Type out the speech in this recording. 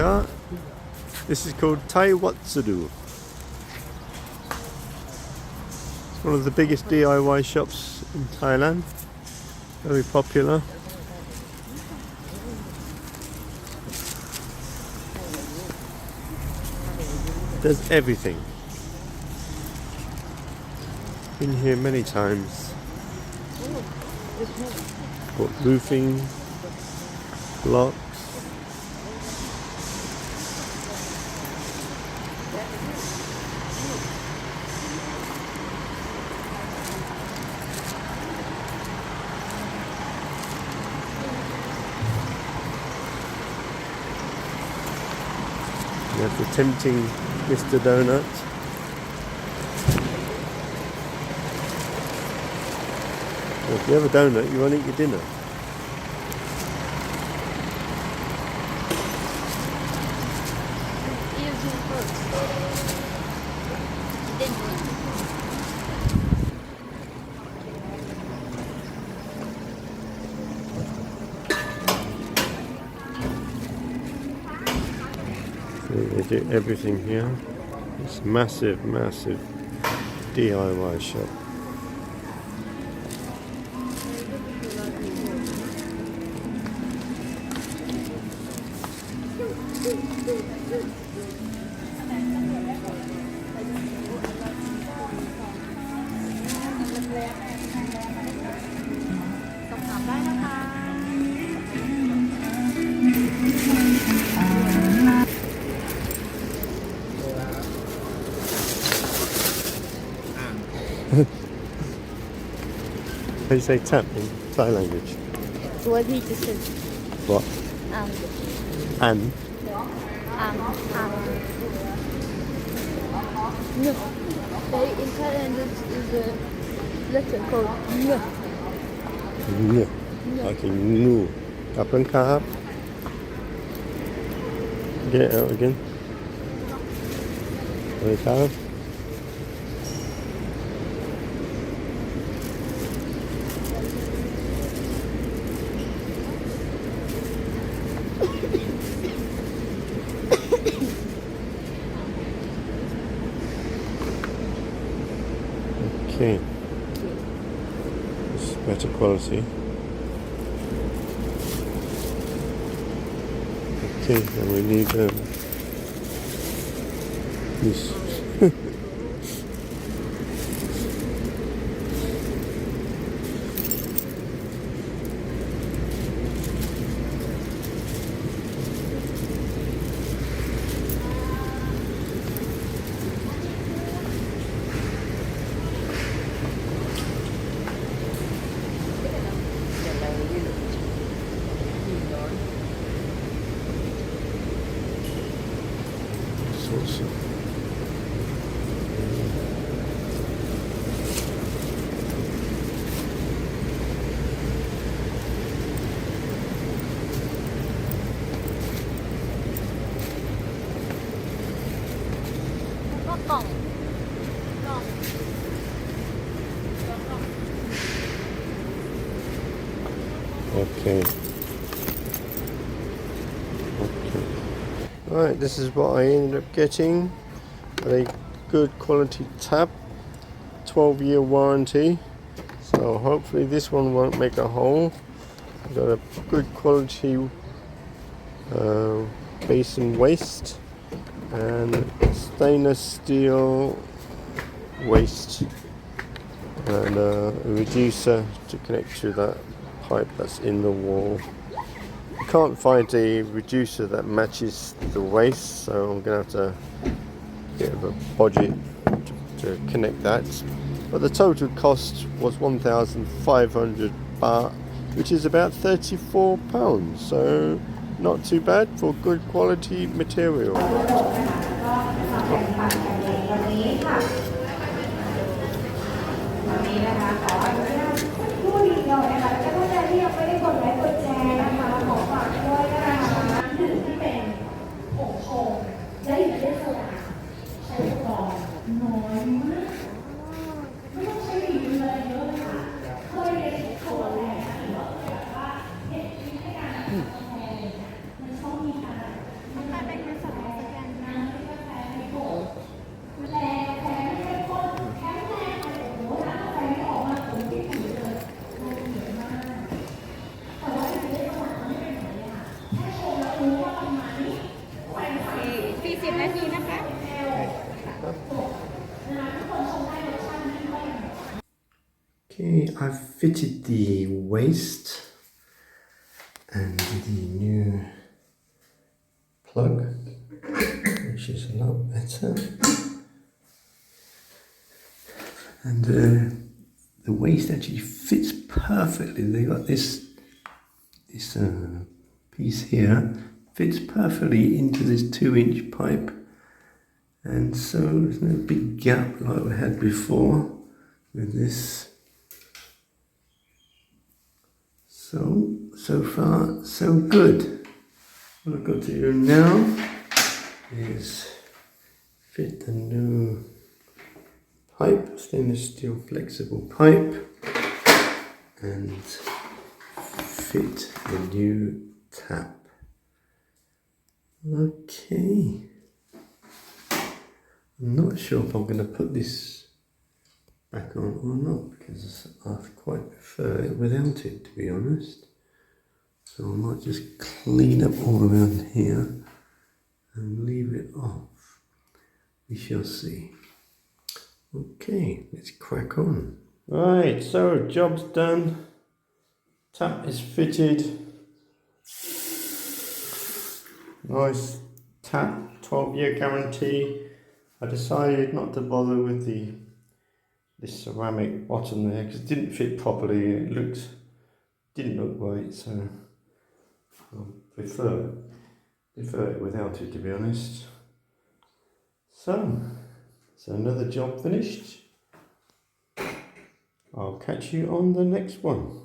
are. This is called Thai Watsadu. It's one of the biggest DIY shops in Thailand. Very popular. Does everything. Been here many times. Got roofing, blocks. You have the tempting Mr. Donut. Well, if you have a donut, you won't eat your dinner. They do everything here. It's massive, massive DIY shop. How do you say tap in Thai language? What he just said. What? An? No. In Thailand is a letter called N. N. Okay, nu. Kapan kahap? Get it out again. Okay, kahap. Okay, this is better quality. Okay, and we need this. Okay. Right, this is what I ended up getting. A good quality tap, 12-year warranty. So hopefully this one won't make a hole. Got a good quality basin waste and stainless steel waste and a reducer to connect to that pipe that's in the wall. I can't find a reducer that matches the waste, so I'm gonna have to get a budget to connect that. But the total cost was 1,500 baht, which is about £34, so not too bad for good quality material. Okay, I've fitted the waste and the new plug, which is a lot better. And the waste actually fits perfectly. They got this piece here, fits perfectly into this 2-inch pipe, and so there's no big gap like we had before with this. So far so good. What I've got to do now is fit the new pipe, stainless steel flexible pipe, and fit the new tap. Okay. I'm not sure if I'm going to put this back on or not, because I quite prefer it without it, to be honest. So I might just clean up all around here and leave it off. We shall see. Okay, let's crack on. Right, so job's done. Tap is fitted. Nice tap, 12-year guarantee. I decided not to bother with this ceramic bottom there because it didn't fit properly. It didn't look right, so I prefer it without it, to be honest. So another job finished. I'll catch you on the next one.